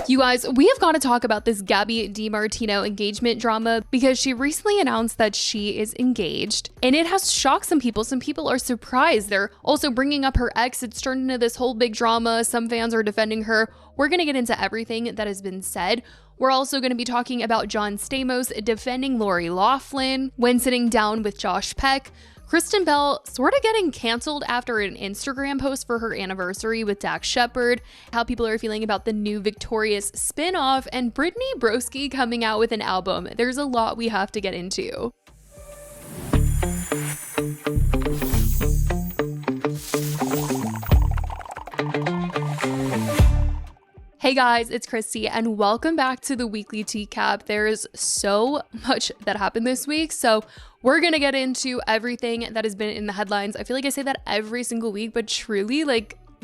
You guys, we have got to talk about this Gabi DeMartino engagement drama because she recently announced that she is engaged and it has shocked some people. Some people are surprised. They're also bringing up her ex. It's turned into this whole big drama. Some fans are defending her. We're going to get into everything that has been said. We're also going to be talking about John Stamos defending Lori Loughlin when sitting down with Josh Peck. Kristen Bell sort of getting canceled after an Instagram post for her anniversary with Dax Shepard, how people are feeling about the new Victorious spinoff, and Brittany Broski coming out with an album. There's a lot we have to get into. Hey guys, it's Christy and welcome back to the weekly TEACAP. There's so much that happened this week, so we're gonna get into everything that has been in the headlines. I feel like I say that every single week, but truly,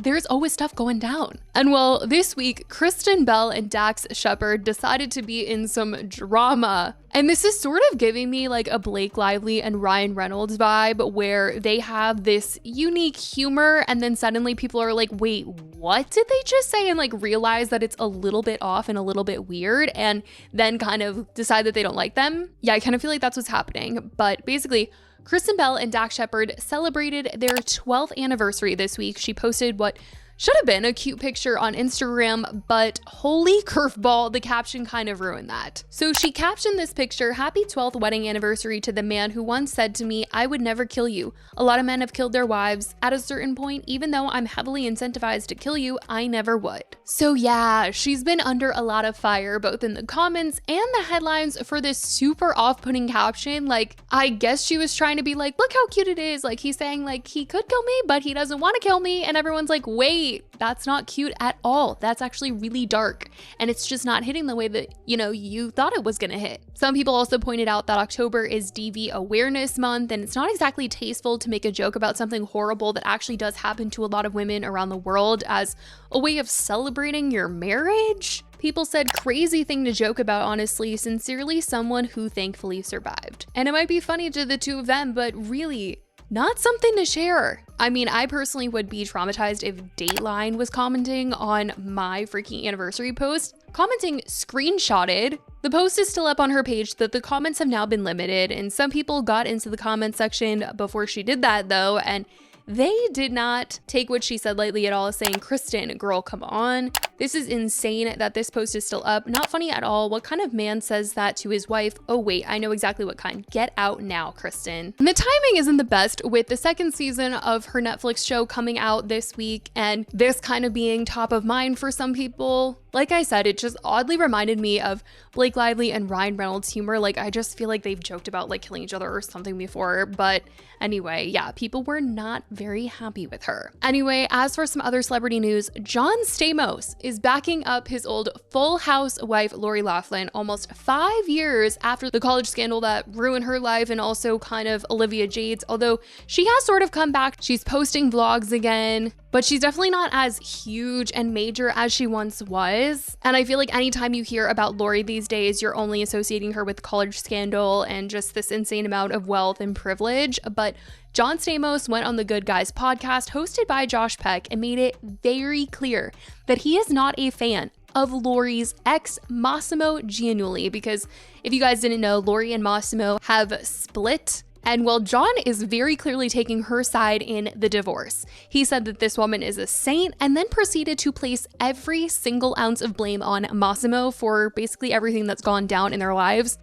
there's always stuff going down. And well, this week, Kristen Bell and Dax Shepard decided to be in some drama. And this is sort of giving me like a Blake Lively and Ryan Reynolds vibe where they have this unique humor and then suddenly people are like, wait, what did they just say? And like realize that it's a little bit off and a little bit weird and then kind of decide that they don't like them. Yeah, I kind of feel like that's what's happening. But basically, Kristen Bell and Dax Shepard celebrated their 12th anniversary this week. She posted what should have been a cute picture on Instagram, but holy curveball, the caption kind of ruined that. So she captioned this picture, "Happy 12th wedding anniversary to the man who once said to me, I would never kill you. A lot of men have killed their wives. At a certain point, even though I'm heavily incentivized to kill you, I never would." So yeah, she's been under a lot of fire, both in the comments and the headlines for this super off-putting caption. Like, I guess she was trying to be like, look how cute it is. Like, he's saying like, he could kill me, but he doesn't want to kill me. And everyone's like, wait, that's not cute at all. That's actually really dark. And it's just not hitting the way that, you thought it was gonna hit. Some people also pointed out that October is DV Awareness Month, and it's not exactly tasteful to make a joke about something horrible that actually does happen to a lot of women around the world as a way of celebrating your marriage. People said crazy thing to joke about, honestly. Sincerely, someone who thankfully survived. And it might be funny to the two of them, but really, not something to share. I mean, I personally would be traumatized if Dateline was commenting on my freaking anniversary post. Commenting screenshotted. The post is still up on her page, that the comments have now been limited, and some people got into the comment section before she did that though, and they did not take what she said lightly at all, saying, Kristen, girl, come on. This is insane that this post is still up. Not funny at all. What kind of man says that to his wife? Oh wait, I know exactly what kind. Get out now, Kristen. And the timing isn't the best with the second season of her Netflix show coming out this week and this kind of being top of mind for some people. Like I said, it just oddly reminded me of Blake Lively and Ryan Reynolds humor. Like, I just feel like they've joked about like killing each other or something before. But anyway, yeah, people were not very happy with her. Anyway, as for some other celebrity news, John Stamos is backing up his old Full House wife, Lori Loughlin, almost 5 years after the college scandal that ruined her life and also kind of Olivia Jade's, although she has sort of come back. She's posting vlogs again, but she's definitely not as huge and major as she once was. And I feel like anytime you hear about Lori these days, you're only associating her with the college scandal and just this insane amount of wealth and privilege. But John Stamos went on the Good Guys podcast hosted by Josh Peck and made it very clear that he is not a fan of Lori's ex, Massimo Giannulli, because if you guys didn't know, Lori and Massimo have split. And while John is very clearly taking her side in the divorce, he said that this woman is a saint and then proceeded to place every single ounce of blame on Massimo for basically everything that's gone down in their lives.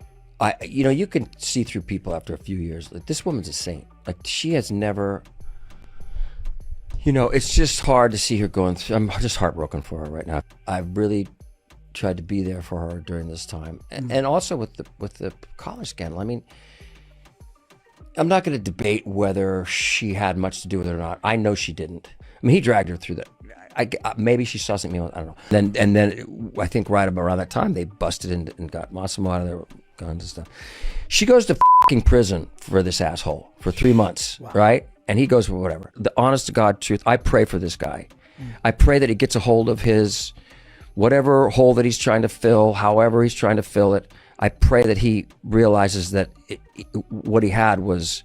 You can see through people after a few years. Like, this woman's a saint. Like, she has never, it's just hard to see her going through. I'm just heartbroken for her right now. I've really tried to be there for her during this time. And also with the college scandal. I mean, I'm not going to debate whether she had much to do with it or not. I know she didn't. I mean, he dragged her through that. Maybe she saw something, I don't know. Then I think right around that time, they busted in and got Massimo out of their guns and stuff. She goes to fucking prison for this asshole for 3 months, wow. Right? And he goes for whatever. The honest to God truth, I pray for this guy. I pray that he gets a hold of his, whatever hole that he's trying to fill, however he's trying to fill it. I pray that he realizes that what he had was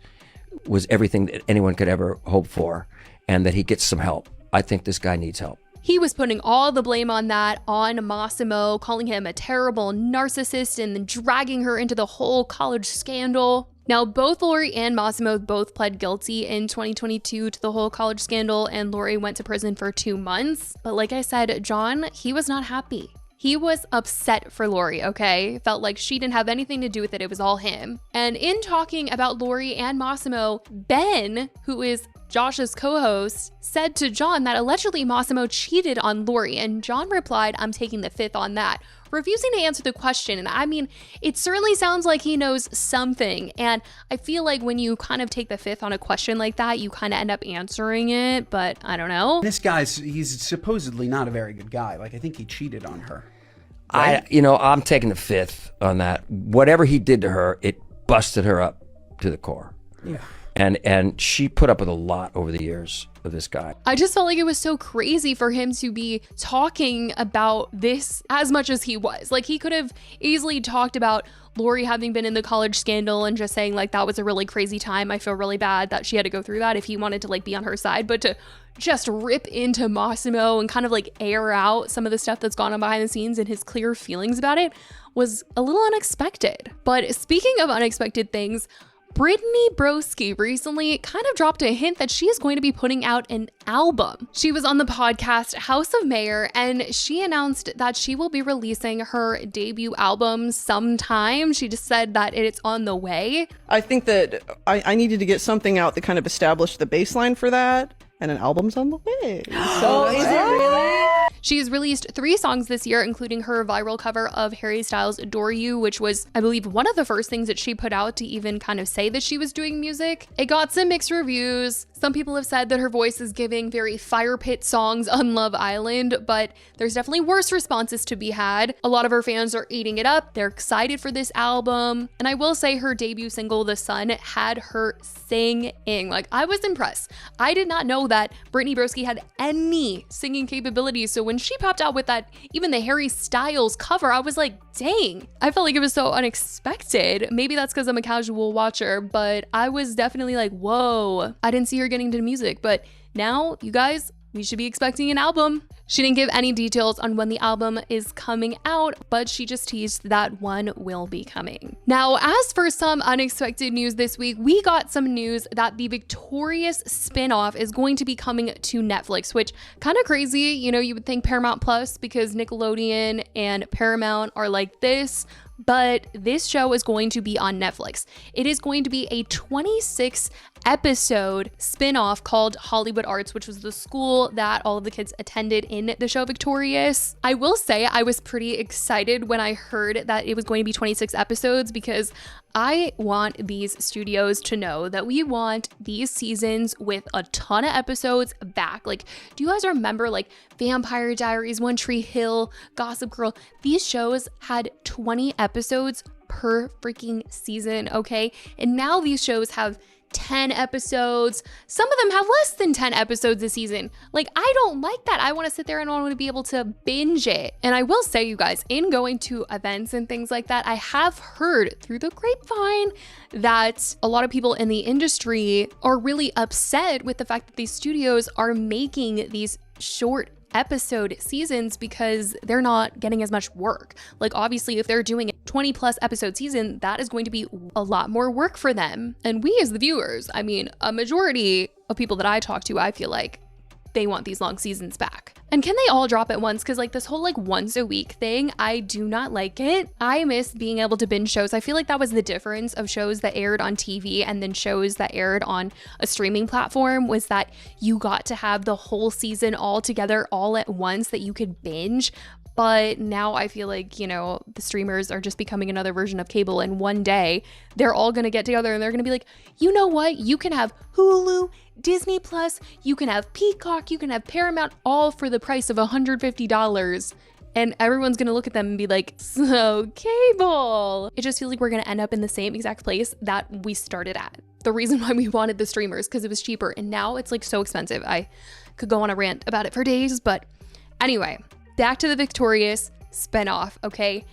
everything that anyone could ever hope for, and that he gets some help. I think this guy needs help. He was putting all the blame on that on Massimo, calling him a terrible narcissist and then dragging her into the whole college scandal. Now, both Lori and Massimo both pled guilty in 2022 to the whole college scandal, and Lori went to prison for 2 months. But like I said, John, he was not happy. He was upset for Lori, okay? Felt like she didn't have anything to do with it. It was all him. And in talking about Lori and Massimo, Ben, who is Josh's co-host, said to John that allegedly Massimo cheated on Lori, and John replied, "I'm taking the fifth on that," refusing to answer the question. And I mean, it certainly sounds like he knows something, and I feel like when you kind of take the fifth on a question like that, you kind of end up answering it, but I don't know. This he's supposedly not a very good guy. Like, I think he cheated on her. Right? I'm taking the fifth on that. Whatever he did to her, it busted her up to the core. Yeah. And she put up with a lot over the years of this guy. I just felt like it was so crazy for him to be talking about this as much as he was. Like, he could have easily talked about Lori having been in the college scandal and just saying like, that was a really crazy time. I feel really bad that she had to go through that if he wanted to like be on her side. But to just rip into Massimo and kind of like air out some of the stuff that's gone on behind the scenes and his clear feelings about it was a little unexpected. But speaking of unexpected things, Brittany Broski recently kind of dropped a hint that she is going to be putting out an album. She was on the podcast House of Mayor, and she announced that she will be releasing her debut album sometime. She just said that it's on the way. I think that I needed to get something out that kind of established the baseline for that, and an album's on the way. So is it really? She's released 3 songs this year, including her viral cover of Harry Styles' Adore You, which was, I believe, one of the first things that she put out to even kind of say that she was doing music. It got some mixed reviews. Some people have said that her voice is giving very fire pit songs on Love Island, but there's definitely worse responses to be had. A lot of her fans are eating it up. They're excited for this album. And I will say her debut single, The Sun, had her singing. Like, I was impressed. I did not know that Brittany Broski had any singing capabilities. So when she popped out with that, even the Harry Styles cover, I was like, dang. I felt like it was so unexpected. Maybe that's because I'm a casual watcher, but I was definitely like, whoa, I didn't see her getting to music. But now, you guys, we should be expecting an album. She didn't give any details on when the album is coming out, but she just teased that one will be coming. Now, as for some unexpected news this week, we got some news that the Victorious spinoff is going to be coming to Netflix, which kind of crazy. You know, you would think Paramount Plus because Nickelodeon and Paramount are like this, but this show is going to be on Netflix. It is going to be a 26 episode spin-off called Hollywood Arts, which was the school that all of the kids attended in the show Victorious. I will say I was pretty excited when I heard that it was going to be 26 episodes because I want these studios to know that we want these seasons with a ton of episodes back. Like, do you guys remember like Vampire Diaries, One Tree Hill, Gossip Girl? These shows had 20 episodes per freaking season, okay? And now these shows have 10 episodes. Some of them have less than 10 episodes a season. Like, I don't like that. I want to sit there and I want to be able to binge it. And I will say, you guys, in going to events and things like that, I have heard through the grapevine that a lot of people in the industry are really upset with the fact that these studios are making these short episode seasons because they're not getting as much work. Like, obviously, if they're doing a 20 plus episode season, that is going to be a lot more work for them. And we as the viewers, I mean, a majority of people that I talk to, I feel like they want these long seasons back. And can they all drop at once? Because like this whole like once a week thing, I do not like it. I miss being able to binge shows. I feel like that was the difference of shows that aired on TV and then shows that aired on a streaming platform, was that you got to have the whole season all together all at once that you could binge. But now I feel like, you know, the streamers are just becoming another version of cable, and one day they're all going to get together and they're going to be like, you know what? You can have Hulu, Disney Plus, you can have Peacock, you can have Paramount, all for the price of $150. And everyone's going to look at them and be like, so cable. It just feels like we're going to end up in the same exact place that we started at. The reason why we wanted the streamers, because it was cheaper, and now it's like so expensive. I could go on a rant about it for days, but anyway, back to the Victorious spinoff, okay?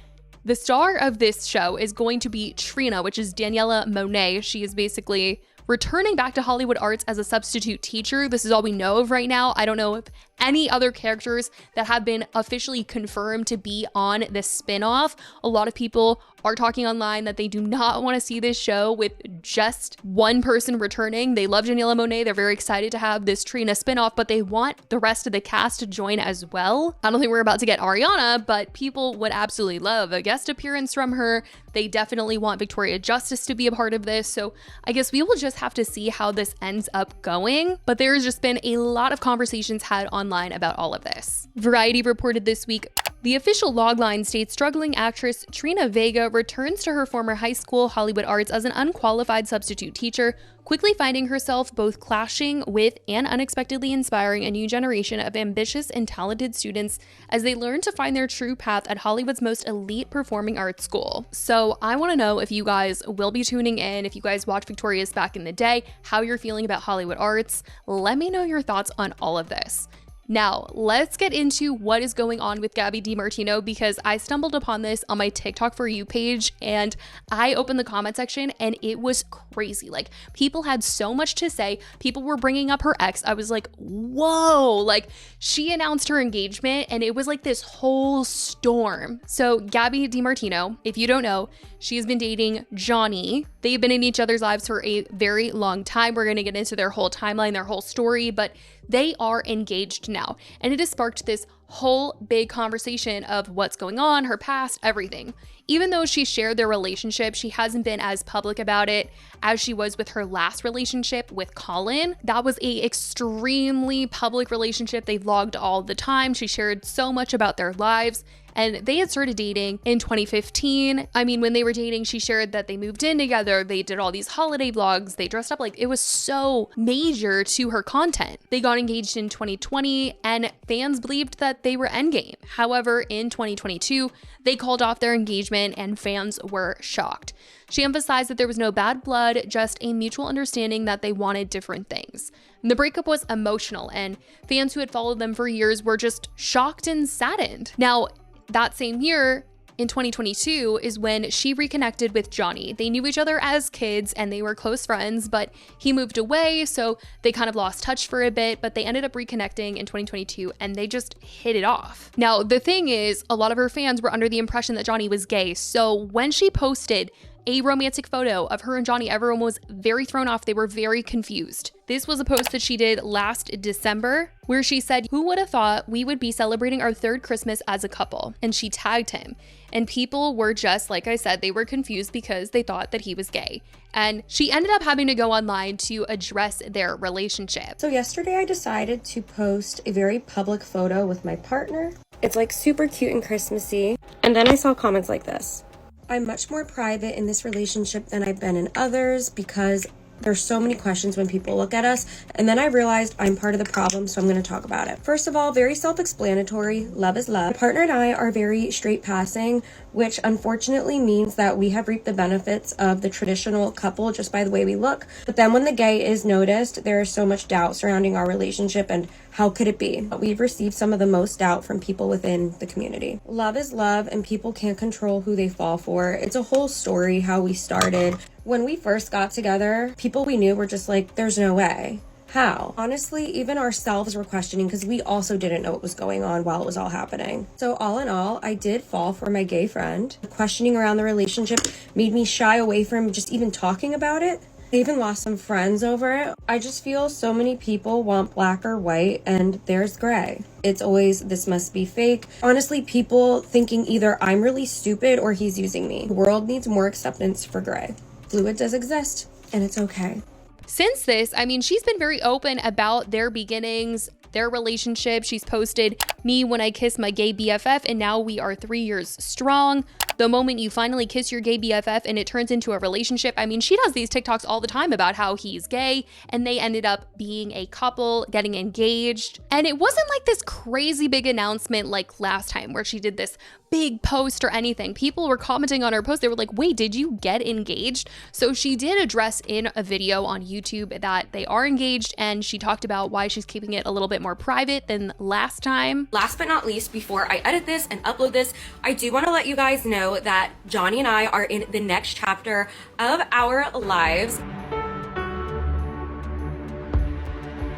The star of this show is going to be Trina, which is Daniela Monet. She is basically returning back to Hollywood Arts as a substitute teacher. This is all we know of right now. I don't know if any other characters that have been officially confirmed to be on this spin-off. A lot of people are talking online that they do not want to see this show with just one person returning. They love Janela Monáe. They're very excited to have this Trina spin-off, but they want the rest of the cast to join as well. I don't think we're about to get Ariana, but people would absolutely love a guest appearance from her. They definitely want Victoria Justice to be a part of this. So I guess we will just have to see how this ends up going. But there's just been a lot of conversations had online about all of this. Variety reported this week, the official logline states struggling actress Trina Vega returns to her former high school, Hollywood Arts, as an unqualified substitute teacher, quickly finding herself both clashing with and unexpectedly inspiring a new generation of ambitious and talented students as they learn to find their true path at Hollywood's most elite performing arts school. So I want to know if you guys will be tuning in, if you guys watched Victorious back in the day, how you're feeling about Hollywood Arts. Let me know your thoughts on all of this. Now, let's get into what is going on with Gabi DeMartino, because I stumbled upon this on my TikTok For You page and I opened the comment section and it was crazy. Like, people had so much to say. People were bringing up her ex. I was like, whoa, like she announced her engagement and it was like this whole storm. So Gabi DeMartino, if you don't know, she has been dating Johnny. They've been in each other's lives for a very long time. We're going to get into their whole timeline, their whole story, but they are engaged now. And it has sparked this whole big conversation of what's going on, her past, everything. Even though she shared their relationship, she hasn't been as public about it as she was with her last relationship with Colin. That was a extremely public relationship. They vlogged all the time. She shared so much about their lives. And they had started dating in 2015. I mean, when they were dating, she shared that they moved in together. They did all these holiday vlogs. They dressed up like it was so major to her content. They got engaged in 2020 and fans believed that they were endgame. However, in 2022, they called off their engagement and fans were shocked. She emphasized that there was no bad blood, just a mutual understanding that they wanted different things. And the breakup was emotional and fans who had followed them for years were just shocked and saddened. Now, that same year, in 2022, is when she reconnected with Johnny. They knew each other as kids and they were close friends, but he moved away, so they kind of lost touch for a bit, but they ended up reconnecting in 2022 and they just hit it off. Now, the thing is, a lot of her fans were under the impression that Johnny was gay, so when she posted a romantic photo of her and Johnny, everyone was very thrown off. They were very confused. This was a post that she did last December where she said, "Who would have thought we would be celebrating our third Christmas as a couple?" And she tagged him. And people were just, like I said, they were confused because they thought that he was gay. And she ended up having to go online to address their relationship. So yesterday I decided to post a very public photo with my partner. It's like super cute and Christmassy. And then I saw comments like this: "I'm much more private in this relationship than I've been in others because there's so many questions when people look at us." And then I realized I'm part of the problem, so I'm going to talk about it. First of all, very self-explanatory. Love is love. My partner and I are very straight passing, which unfortunately means that we have reaped the benefits of the traditional couple just by the way we look. But then when the gay is noticed, there is so much doubt surrounding our relationship and how could it be? We've received some of the most doubt from people within the community. Love is love and people can't control who they fall for. It's a whole story how we started. When we first got together, people we knew were just like, there's no way. How? Honestly, even ourselves were questioning because we also didn't know what was going on while it was all happening. So all in all, I did fall for my gay friend. Questioning around the relationship made me shy away from just even talking about it. I even lost some friends over it. I just feel so many people want black or white and there's gray. It's always, this must be fake. Honestly, people thinking either I'm really stupid or he's using me. The world needs more acceptance for gray. Fluid does exist and it's okay. Since this, I mean, she's been very open about their beginnings, their relationship. She's posted me when I kissed my gay BFF and now we are 3 years strong. The moment you finally kiss your gay BFF and it turns into a relationship. I mean, she does these TikToks all the time about how he's gay and they ended up being a couple, getting engaged. And it wasn't like this crazy big announcement like last time where she did this big post or anything. People were commenting on her post. They were like, wait, did you get engaged? So she did address in a video on YouTube that they are engaged and she talked about why she's keeping it a little bit more private than last time. Last but not least, before I edit this and upload this, I do want to let you guys know that Johnny and I are in the next chapter of our lives.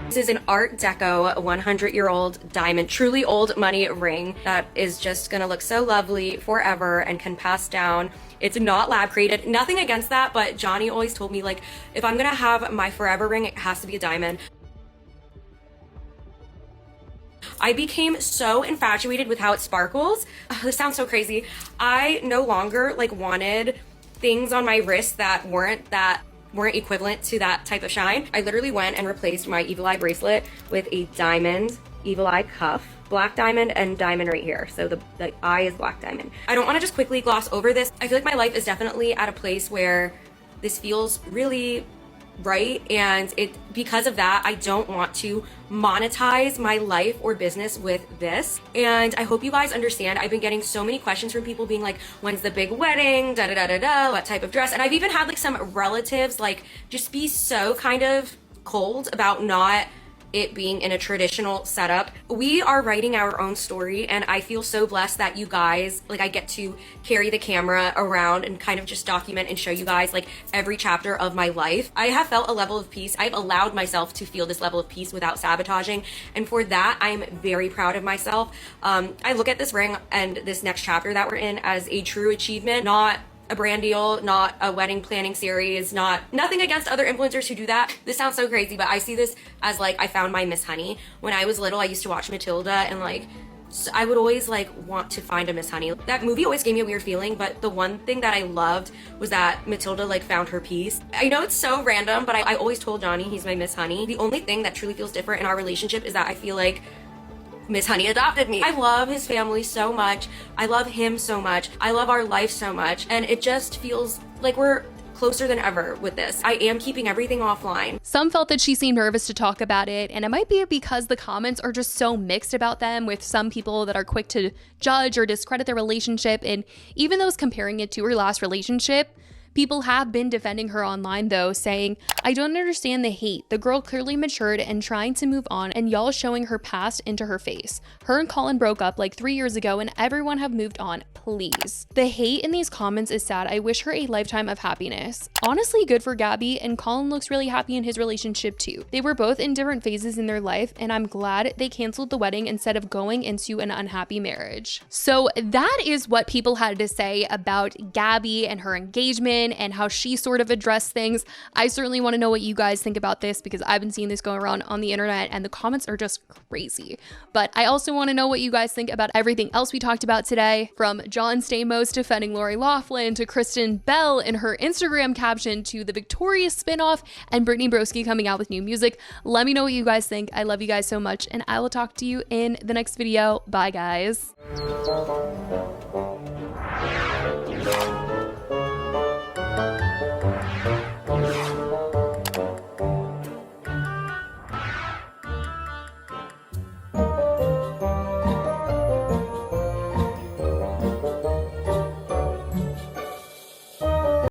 This is an Art Deco 100-year-old diamond, truly old money ring that is just gonna look so lovely forever and can pass down. It's not lab created, nothing against that, but Johnny always told me, like, if I'm gonna have my forever ring, it has to be a diamond. I became so infatuated with how it sparkles. This sounds so crazy. I no longer like wanted things on my wrist that weren't equivalent to that type of shine. I literally went and replaced my Evil Eye bracelet with a diamond Evil Eye cuff, black diamond and diamond right here. So the eye is black diamond. I don't want to just quickly gloss over this. I feel like my life is definitely at a place where this feels really right, and because of that, I don't want to monetize my life or business with this. And I hope you guys understand. I've been getting so many questions from people being like, when's the big wedding, da da da da da, what type of dress? And I've even had like some relatives like just be so kind of cold about not it being in a traditional setup. We are writing our own story, and I feel so blessed that you guys, like, I get to carry the camera around and kind of just document and show you guys like every chapter of my life. I have felt a level of peace. I've allowed myself to feel this level of peace without sabotaging, and for that I'm very proud of myself. I look at this ring and this next chapter that we're in as a true achievement, not a brand deal, not a wedding planning series, nothing against other influencers who do that. This sounds so crazy, but I see this as like I found my Miss Honey. When I was little, I used to watch Matilda, and like I would always like want to find a Miss Honey. That movie always gave me a weird feeling, but the one thing that I loved was that Matilda like found her peace. I know it's so random, but I always told Johnny he's my Miss Honey. The only thing that truly feels different in our relationship is that I feel like Miss Honey adopted me. I love his family so much. I love him so much. I love our life so much. And it just feels like we're closer than ever with this. I am keeping everything offline. Some felt that she seemed nervous to talk about it, and it might be because the comments are just so mixed about them, with some people that are quick to judge or discredit their relationship, and even those comparing it to her last relationship. People have been defending her online though, saying, I don't understand the hate. The girl clearly matured and trying to move on, and y'all showing her past into her face. Her and Colin broke up like 3 years ago and everyone have moved on, please. The hate in these comments is sad. I wish her a lifetime of happiness. Honestly, good for Gabi, and Colin looks really happy in his relationship too. They were both in different phases in their life, and I'm glad they canceled the wedding instead of going into an unhappy marriage. So that is what people had to say about Gabi and her engagement and how she sort of addressed things. I certainly want to know what you guys think about this, because I've been seeing this going around on the internet and the comments are just crazy. But I also want to know what you guys think about everything else we talked about today, from John Stamos defending Lori Loughlin to Kristen Bell in her Instagram caption to the Victorious spinoff and Brittany Broski coming out with new music. Let me know what you guys think. I love you guys so much, and I will talk to you in the next video. Bye guys.